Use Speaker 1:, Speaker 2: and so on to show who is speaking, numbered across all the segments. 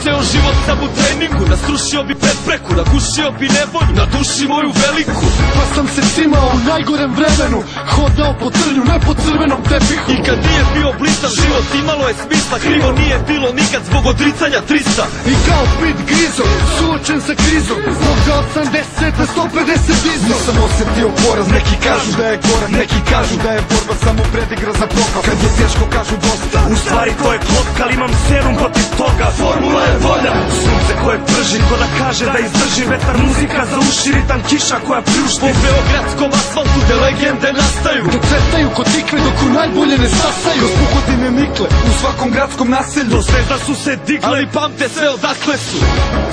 Speaker 1: Ceo život sam u treningu, nasrušio bi prepreku, nagušio bi nevolju na duši moju veliku.
Speaker 2: Pa sam se cimao u najgorem vremenu, hodao po trnju, ne po crvenom tepihu.
Speaker 1: I kad nije bio blistav život imalo je smisla, krivo nije bilo nikad zbog odricanja 300.
Speaker 2: I kao Pit Grizo, suočen sa krizom, zbog da 80 na 150 dizo.
Speaker 3: Nisam osjetio poraz, neki kažu da je gorak, neki kažu da je borba samo predigra za propast. Kad je teško kažu dosta,
Speaker 4: u stvari to je klotka, ali imam serum protiv toga. Formula je volja, sunce koje prži, ko da kaže da izdrži. Vetar, muzika za uši, ritam, kiša koja pljušti.
Speaker 1: Po beogradskom asfaltu gde legende nastaju,
Speaker 2: da cvetaju kod tikve dok u najbolje ne stasaju.
Speaker 3: Kroz pukodine nikle, u svakom gradskom naselju.
Speaker 4: Do zvezda su se digle,
Speaker 1: ali pamte sve odakle su.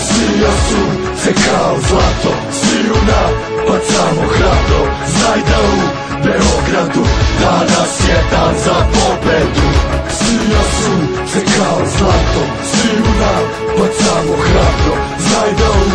Speaker 3: Svija sunce kao zlato, sviju napad samo hrabro. Znaj da u Beogradu danas je dan za pobedu. Svija sunce kao zlato, sviju napad samo hrabro. Znaj da u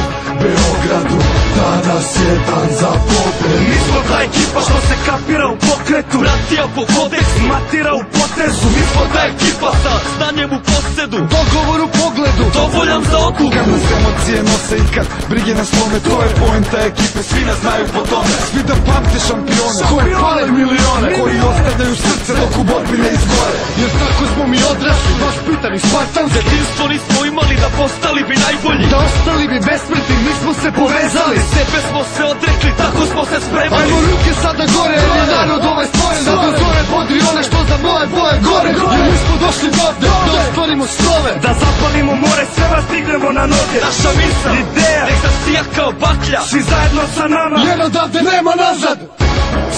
Speaker 3: Beogradu danas je dan za pobedu.
Speaker 4: Mi smo ta ekipa što se kapira u pokretu,
Speaker 1: vratija po kodeksu,
Speaker 4: matira u potezu.
Speaker 1: Mi smo ta ekipa sa znanjem u posedu,
Speaker 2: dogovor u pogledu,
Speaker 1: dovoljan za oku.
Speaker 3: Kad nas emocije nose i kad brige nas slome, to je poenta ekipe, svi nas znaju po tome. Svi da pamte šampione,
Speaker 2: koji pale milione,
Speaker 3: koji ostavljaju srce dok u borbi ne izgore.
Speaker 2: Jer tako smo mi odrasli, baš pitani spartanski.
Speaker 1: Detinstvo nismo imali da postali bi najbolji,
Speaker 2: da ostali bi besmrtni, mi smo se povezali.
Speaker 1: Sebe smo se odrekli, tako smo se spremali.
Speaker 2: Ajmo ruke sada gore, jer je narod ovaj stvoren. Da do zore podri one što za moje boje gore. Jer mi smo došli dovde, da ostvarimo snove,
Speaker 4: da zapalimo more, sve vas stignemo na noge.
Speaker 1: Naša misla,
Speaker 4: ideja,
Speaker 1: nek se sija kao baklja,
Speaker 4: svi zajedno sa nama,
Speaker 2: jer odavde nema nazad.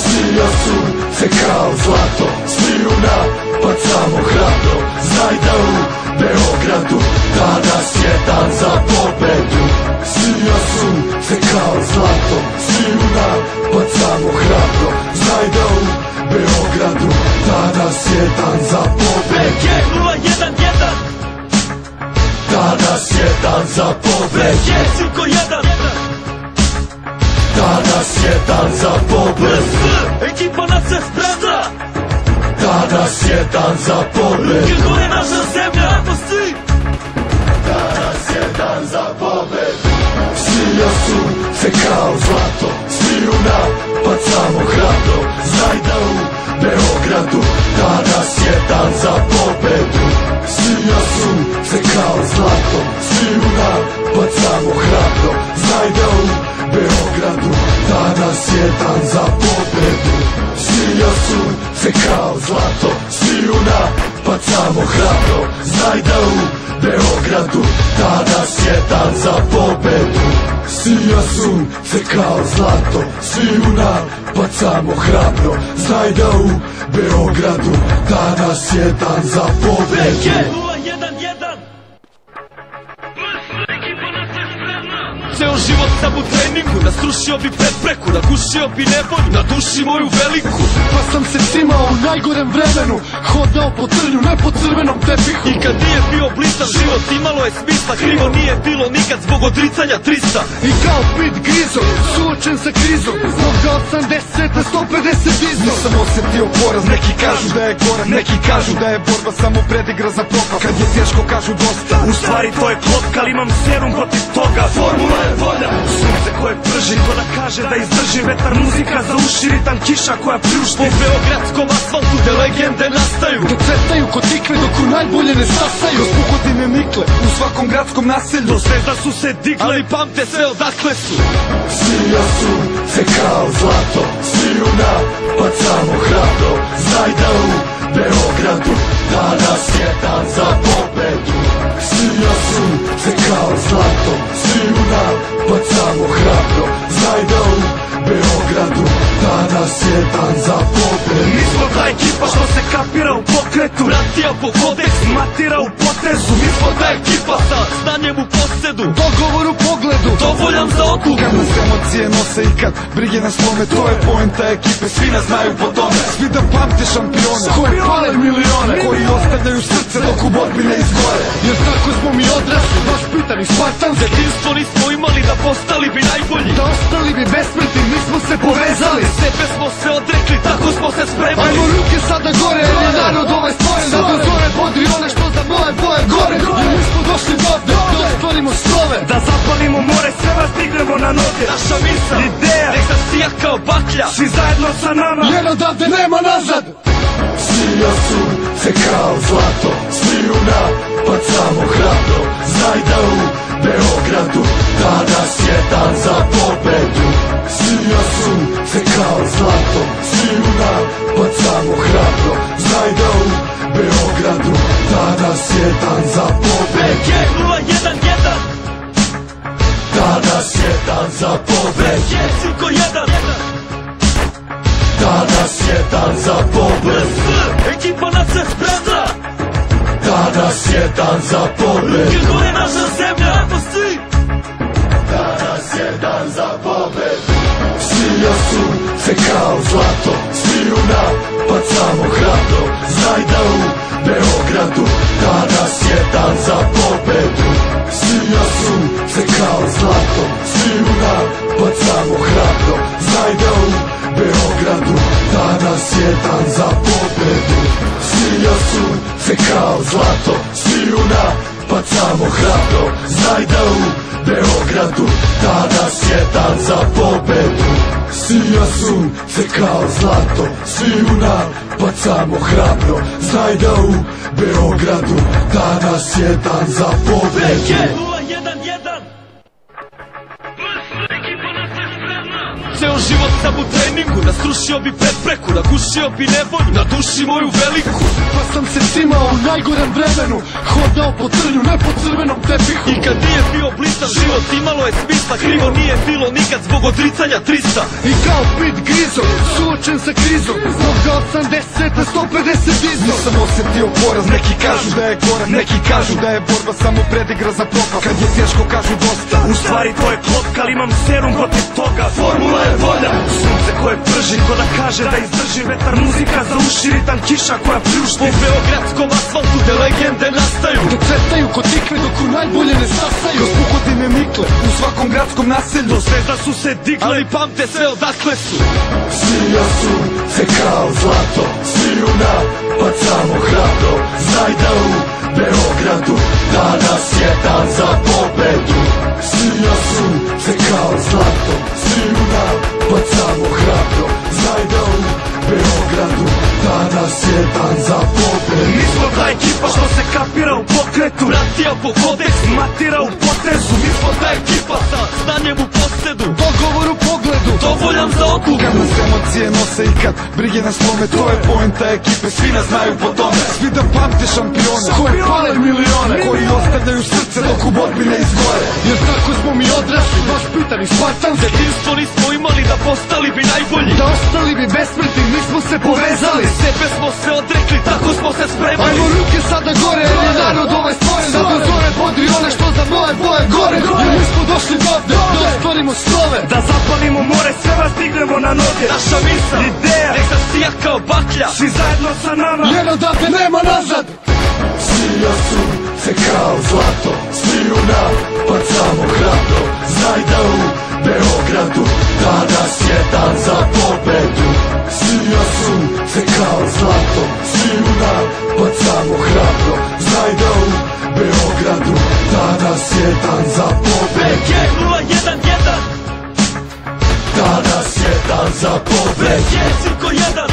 Speaker 3: Svija sunce kao zlato, sviju napad samo hrabro. Znaj da u Beogradu danas je dan za pobedu. Svija sunce kao zlato, sviju napad samo hrabro. Znaj da u Beogradu danas je dan za pobedu.
Speaker 1: BG 011,
Speaker 3: danas je dan za pobedu.
Speaker 1: BG Silko 1,
Speaker 3: danas je dan za pobedu.
Speaker 1: Ekipa nas se spremna,
Speaker 3: danas je dan za pobedu.
Speaker 1: Gdje gore naša zemlja, evo svi.
Speaker 3: Danas je dan za pobedu. Svija sunce kao zlato, sviju napad samo hrabro. Znaj da u Beogradu danas je dan za pobedu. Svija sunce kao zlato, sviju napad samo hrabro. Znaj da u Beogradu danas je dan za pobedu. Svija sunce kao zlato, sviju napad samo hrabro. Znaj da u Beogradu danas je dan za pobedu. Svija sunce kao zlato, sviju napad samo hrabro. Znaj da u Beogradu danas je dan za pobedu.
Speaker 1: BG 011, ceo život sam u treningu, nasrušio bi prepreku, nagušio bi nevolju na duši moju veliku.
Speaker 2: Pa sam se cimao u najgorem vremenu, hodao po trnju, ne po crvenom tepihu.
Speaker 1: I kad nije bio blistav život imalo je smisla, krivo nije bilo nikad zbog odricanja 300.
Speaker 2: I kao Pit Grizo, suočen sa krizom, zbog da 80 na 150 dizo.
Speaker 3: Nisam osjetio poraz, neki kažu da je gorak, neki kažu da je borba samo predigra za propast. Kad je teško kažu dosta,
Speaker 4: u stvari to je klotka, ali imam serum protiv toga. Formula je volja, sunce koje prži, ko da kaže da izdrži. Vetar, muzika za uši, ritam, kiša koja pljušti.
Speaker 1: Po beogradskom asfaltu gde legende nastaju,
Speaker 2: da cvetaju kod tikve dok u najbolje ne stasaju.
Speaker 3: Kroz pukodine nikle, u svakom gradskom naselju.
Speaker 4: Do zvezda su se digle,
Speaker 1: ali pamte sve odakle su.
Speaker 3: Svija sunce kao zlato, sviju napad samo hrabro. Znaj da u Beogradu danas je dan za pobedu. Svija sunce kao zlato, sviju napad samo hrabro. Znaj da u Beogradu danas je dan za pobedu.
Speaker 4: Mi smo ta ekipa što se kapira u pokretu,
Speaker 1: vratija po kodeksu,
Speaker 4: matira u potezu.
Speaker 1: Mi smo ta ekipa sa znanjem u posedu,
Speaker 2: dogovor u pogledu,
Speaker 1: dovoljan za oku.
Speaker 3: Kad nas emocije nose i kad brige nas slome, to je poenta ekipe, svi nas znaju po tome. Svi da pamte šampione,
Speaker 2: koji pale milione,
Speaker 3: koji ostavljaju srce dok u borbi ne izgore.
Speaker 2: Jer tako smo mi odrasli, baš pitani spartanski.
Speaker 1: Detinstvo nismo imali da postali bi najbolji,
Speaker 2: da ostali bi besmrtni, mi smo se povezali.
Speaker 1: Sebe smo se odrekli, tako smo se spremali.
Speaker 2: Ajmo ruke sada gore, jer je narod ovaj stvoren. Da do zore podri snove,
Speaker 4: da zapalimo more, sve vas dignemo na noge.
Speaker 1: Naša misao,
Speaker 4: ideja,
Speaker 1: nek zasija kao baklja,
Speaker 4: svi zajedno sa nama,
Speaker 2: jer odavde nema nazad.
Speaker 3: Sija sunce kao zlato, svi u napad samo hrabro. Znaj da u Beogradu danas je dan za pobedu. Sija sunce kao zlato, svi u napad samo hrabro. Znaj da u Beogradu danas je dan za pobedu.
Speaker 1: BG 011,
Speaker 3: Danas je dan za pobedu.
Speaker 1: BG 1,
Speaker 3: Danas je dan za pobedu.
Speaker 1: ekipa na se spremna,
Speaker 3: Danas je dan za pobedu.
Speaker 1: Crnogora je naša zemlja, ajmo svi.
Speaker 3: Danas je dan za pobedu. Sija sunce kao zlato, svi u napad samo hrabro. Znaj da u Beogradu danas je dan za pobedu. Sija sunce kao zlato, svi u napad samo hrabro. Znaj da u Beogradu danas je dan za pobedu. Sija sunce kao zlato, svi u napad samo hrabro. Znaj da u Beogradu danas je dan za pobedu. Sija sunce kao zlato, svi u napad samo hrabro. Znaj da u Beogradu danas je dan za pobedu.
Speaker 1: BG 011, ceo život sam u treningu, nasrušio bi prepreku, nagušio bi nevolju na duši moju veliku.
Speaker 2: Pa sam se cimao u najgorem vremenu, hodao po trnju, ne po crvenom tepihu.
Speaker 1: I kad nije bio blistav život, imalo je smisla, krivo nije bilo nikad zbog odricanja 300.
Speaker 2: I kao pit grizo, suočen sa krizom, zbog da 80 na 150 izo. Nisam osjetio poraz, neki kažu da je gorak, neki kažu da je borba samo predigra za propast. Kad je teško kažu dosta,
Speaker 4: u stvari to je klopka, ali imam serum protiv toga. Formula je volja, sunce koje prži, ko da kaže da izdrži vetar, muzika za uši, ritam kiša koja pljušti.
Speaker 1: Po beogradskom asfaltu te legende nastaju,
Speaker 2: dok cvetaju kod tikve, dok u najbolje ne stasaju. Kroz pukodine mikle, u svakom gradskom naselju.
Speaker 4: Do zvezda su se digle,
Speaker 1: ali pamte sve odakle su.
Speaker 3: Sija sunce kao zlato, svi u napad samo hrabro. Znaj da u Beogradu danas je dan za pobedu. Sija sunce kao zlato, svi u napad samo hrabro. Znaj da u Beogradu danas je dan za pobedu.
Speaker 4: Mi smo ta ekipa što se kapira u pokretu,
Speaker 1: Bratija po kodeksu,
Speaker 4: matira u potezu.
Speaker 1: mi smo ta ekipa sa znanjem u posedu,
Speaker 2: dogovor u pogledu,
Speaker 1: dovoljan za odluku.
Speaker 2: kad nas emocije nose i kad brige nas slome, to je poenta ekipe, svi nas znaju po tome. Svi da pamte šampione, koje pale milione, koji ostavljaju srce dok u borbi ne izgore. Jer tako smo mi odrasli, baš pitani spartanski.
Speaker 1: Jedinstvo nismo imali da postali bi najbolji,
Speaker 2: Da ostali bi besmrtni, mi smo se povezali.
Speaker 1: sebe smo se odrekli, tako smo se spremali.
Speaker 2: Ajmo ruke sada gore, jer je narod ovaj stvoren. Da do zore bodri one što za moje boje gore. Jer mi smo došli dovde, da ostvarimo snove,
Speaker 4: Da zapalimo more, sve vas dignemo na noge.
Speaker 1: Naša misao,
Speaker 4: ideja,
Speaker 1: nek zasija kao baklja,
Speaker 4: svi zajedno sa nama,
Speaker 2: jer odavde nema nazad.
Speaker 3: Sija sunce kao zlato, svi u napad samo hrabro. Znaj da u Beogradu danas je dan za pobedu. Sija sunce kao zlato, svi u napad samo hrabro. Znaj da u Beogradu danas je dan za pobedu.
Speaker 1: BG 011,
Speaker 3: Danas je dan za pobedu.
Speaker 1: BG 1,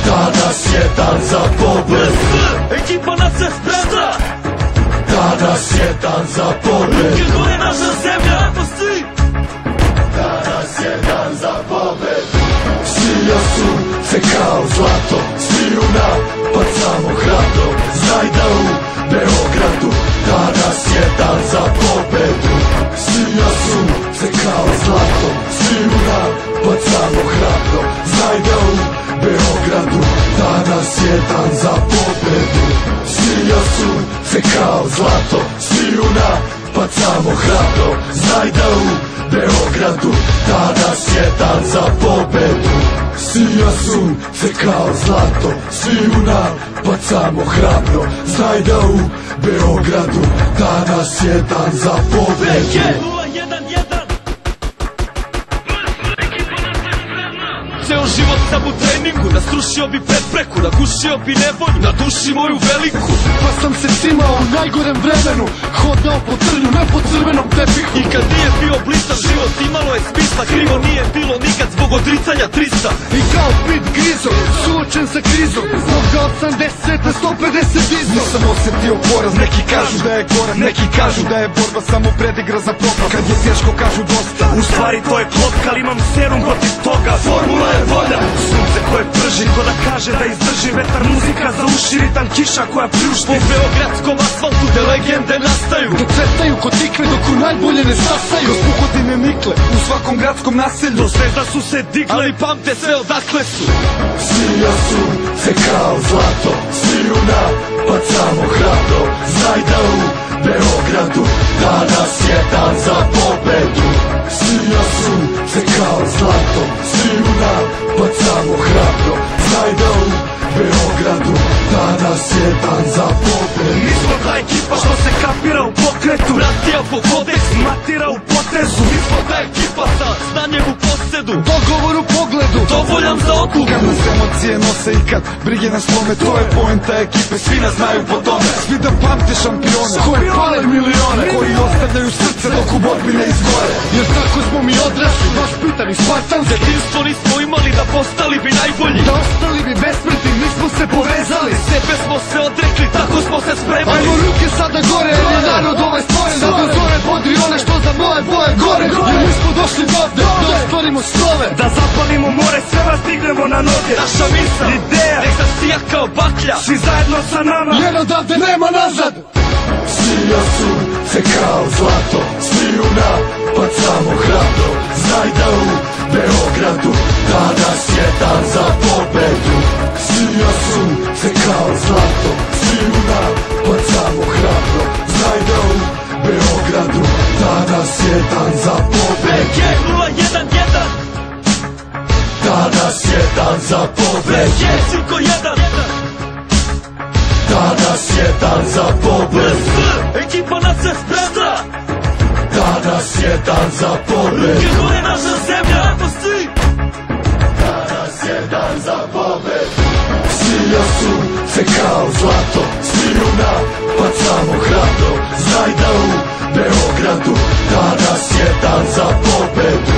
Speaker 3: Danas je dan za pobedu.
Speaker 1: ekipa na se spremna,
Speaker 3: Danas je dan za pobedu.
Speaker 1: Crnogora je naša zemlja, ajmo svi.
Speaker 3: Danas je dan za pobedu. Sija sunce kao zlato, svi u napad samo hrabro. Znaj da u Beogradu danas je dan za pobedu. Sija sunce kao zlato, svi u napad samo hrabro. Znaj da u Beogradu danas je dan za pobedu. Sija sunce kao zlato, svi u napad samo hrabro. Znaj da u Beogradu danas je dan za pobedu. Sija sunce kao zlato, svi u napad samo hrabro. Znaj da u Beogradu danas je dan za pobedu.
Speaker 1: BG 011, Ceo život sam u treningu, nasrušio bi prepreku, nagušio bi nevolju na duši moju veliku.
Speaker 3: Pa sam se cimao u najgorem vremenu, hodao po trnju, ne po crvenom tepihu.
Speaker 1: I kad nije bio blistav život imalo je smisla, krivo nije bilo nikad zbog odricanja 300.
Speaker 3: I kao Pit Grizo, suočen sa krizom, zbog ga 80 na 150 dizo.
Speaker 2: Nisam osjetio poraz, neki kažu da je gorak, neki kažu da je borba samo predigra za propast. Kad je teško kažu dosta,
Speaker 4: U stvari to je klotka, ali imam serum protiv toga. Formula je volja, sunce koje prži, ko da kaže da izdrži vetar, muzika za uši, ritam kiša koja pljušti.
Speaker 1: Po beogradskom asfaltu gde legende nastaju,
Speaker 3: da cvetaju kod tikve dok u najbolje ne stasaju.
Speaker 2: kroz puhodine nikle u svakom gradskom naselju.
Speaker 4: Do zvezda su se digle,
Speaker 1: ali pamte sve odakle su.
Speaker 3: Svija sunce kao zlato, sviju napad samo hrabro. Znaj da u Beogradu danas je dan za pobedu. Svija sunce kao zlato, sviju napad samo hrabro. Znaj da u Beogradu danas je dan za pobedu.
Speaker 4: Mi smo ta ekipa što se kapira u pokretu,
Speaker 1: Vratija po kodeksu,
Speaker 4: matira u potezu.
Speaker 1: mi smo ta ekipa sa znanjem u posedu,
Speaker 3: Dogovor u pogledu,
Speaker 1: dovoljan za odluku.
Speaker 2: Kad nas emocije nose i kad brige nas slome, to je poenta ekipe, svi nas znaju po tome. Svi da pamte šampione,
Speaker 3: koje pale milione,
Speaker 2: koji ostavljaju srce dok u borbi ne izgore.
Speaker 3: jer tako smo mi odrasli, baš pitani spartanski.
Speaker 1: Detinstvo nismo imali da postali bi najbolji,
Speaker 3: Da ostali bi besmrtni, mi smo se povezali.
Speaker 1: sebe smo se odrekli, tako smo se spremali.
Speaker 3: Ajmo ruke sada gore, jer je narod ovaj stvoren. Da do zore podri one što za moje boje gore. Jer mi smo došli dovde, da ostvarimo snove.
Speaker 4: Da zapalimo more, sve vas dignemo na noge.
Speaker 1: Naša misla,
Speaker 4: Ideja,
Speaker 1: nek se sija kao baklja.
Speaker 4: svi zajedno sa nama.
Speaker 3: Jer odavde nema nazad. Svija sunce kao zlato, sviju napad samo hrabro. Znaj da u Beogradu danas je dan za pobedu. Svija sunce kao zlato, sviju napad samo hrabro. Znaj da u Beogradu danas je dan za pobedu.
Speaker 1: BG 011,
Speaker 3: Danas je dan za pobedu.
Speaker 1: BG Cirko 1,
Speaker 3: Danas je dan za pobedu.
Speaker 1: BS, ekipa nas se spremna.
Speaker 3: Danas je dan za pobedu.
Speaker 1: Gdje gore naša zemlja, ako si.
Speaker 3: Danas je dan za pobedu. Svija sunce kao zlato, sviju napad samo hrabro. Znaj da u Beogradu danas je dan za pobedu.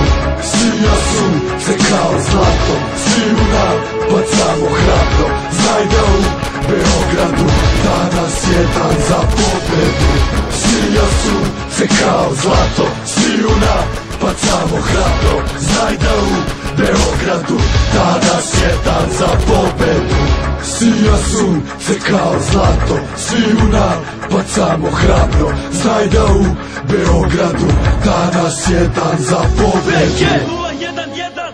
Speaker 3: Svija sunce kao zlato, sviju napad samo hrabro. Znaj da u Beogradu danas je dan za pobedu. Svija sunce kao zlato, sviju napad samo hrabro. Znaj da u Beogradu danas je dan za pobedu. Sija sunce kao zlato, sviju napad samo hrabro. Znaj da u Beogradu danas je dan za
Speaker 1: BG
Speaker 3: pobedu.
Speaker 1: 011,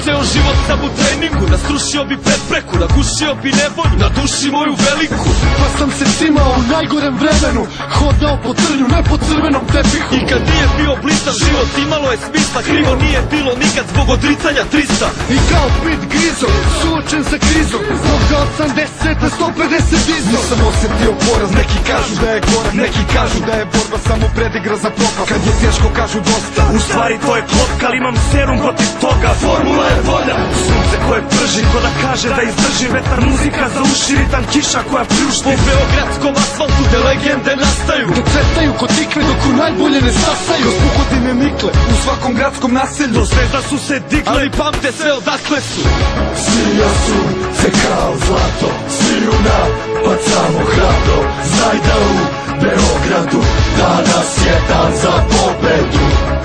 Speaker 1: ceo život sam u treningu, nasrušio bi prepreku, nagušio bi nevolju na duši moju veliku.
Speaker 3: Pa sam se cimao u najgorem vremenu, hodao po trnju, ne po crvenom tepihu.
Speaker 1: I kad nije bio blistav život imalo je smisla, krivo nije bilo nikad zbog odricanja 300.
Speaker 3: I kao Pit Grizo, suočen sa krizom, zbog ga 80 na 150 dizo.
Speaker 2: Nisam osjetio poraz, neki kažu da je gorak, neki kažu da je borba samo predigra za propast. Kad je teško kažu dosta,
Speaker 4: U stvari to je klotka, ali imam serum protiv toga. Formula je volja, sunce koje prži, ko da kaže da izdrži vetar, muzika za uši, ritam kiša koja pljušti.
Speaker 1: Po beogradskom asfaltu gde legende nastaju,
Speaker 3: Da cvetaju kod tikve dok u najbolje ne stasaju.
Speaker 2: kroz puhodine nikle u svakom gradskom naselju.
Speaker 4: Do zvezda su se digle,
Speaker 1: ali pamte sve odakle su.
Speaker 3: Svija sunce kao zlato, sviju napad samo hrabro. Znaj da u Beogradu danas je dan za pobedu.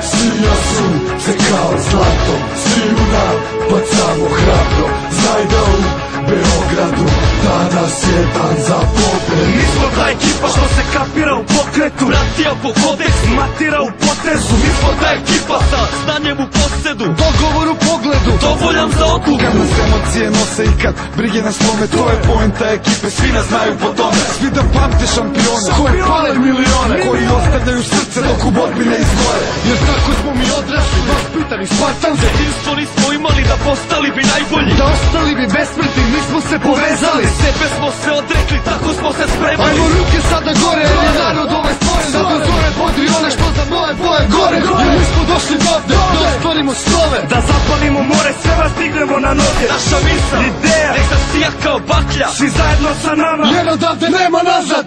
Speaker 3: Svija sunce kao zlato, sviju napad samo hrabro. Znaj da u Beogradu danas je dan za pobedu.
Speaker 4: mi smo ta ekipa što se kapira u pokretu,
Speaker 1: Vratija po kodeksu,
Speaker 4: matira u potezu.
Speaker 1: mi smo ta ekipa sa znanjem u posedu,
Speaker 3: Dogovor u pogledu,
Speaker 1: dovoljan za odluku.
Speaker 2: Kad nas emocije nose i kad brige nas slome, to je poenta ekipe, svi nas znaju po tome. Svi da pamte šampione,
Speaker 3: koje pale milione,
Speaker 2: koji ostavljaju srce dok u borbi ne izgore.
Speaker 3: jer tako smo mi odrasli, baš pitani spartanski.
Speaker 1: Detinstvo nismo imali da postali bi najbolji,
Speaker 3: Da ostali bi besmrtni, mi smo se povezali.
Speaker 1: sebe smo se odrekli, tako smo se spremali.
Speaker 3: Ajmo ruke sada gore, jer je narod ovaj stvoren. Da do zore podri one što za moje
Speaker 2: moje boje gore, jer mi smo došli ovde da ostvarimo snove,
Speaker 4: da zapalimo more, sve vas dignemo na noge.
Speaker 1: Naša misla,
Speaker 4: ideja,
Speaker 1: nek zasija kao baklja.
Speaker 4: Svi zajedno sa nama,
Speaker 2: jer odavde nema nazad.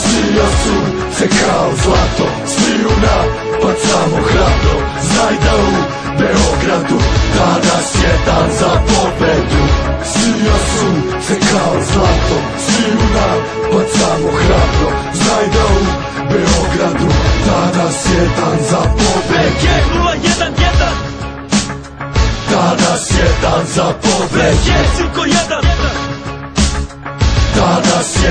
Speaker 3: Sija sunce kao zlato, sviju napad samo hrabro. Znaj da u Beogradu danas je dan za pobedu. Sija sunce kao zlato, sviju napad samo hrabro. Znaj da u Beogradu danas je dan za pobedu.
Speaker 1: BG 011,
Speaker 3: danas je dan za pobedu.
Speaker 1: BG Silko 1,
Speaker 3: danas je